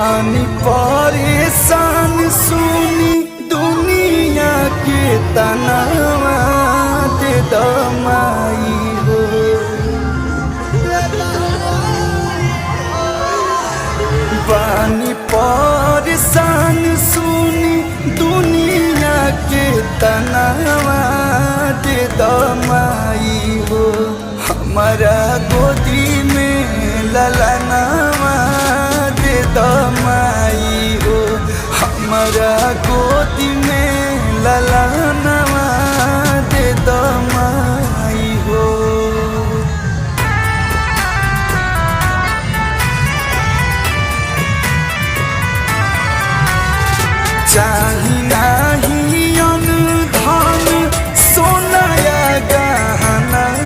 आनी परेशान सुनी दुनिया के तनावा दे दमाई हो। बानी परेशान सुनी दुनिया के तनावा दे दमाई हो। हमारा गोदी में ललनावा दे दमाई हो। हमारा गोदी में ललना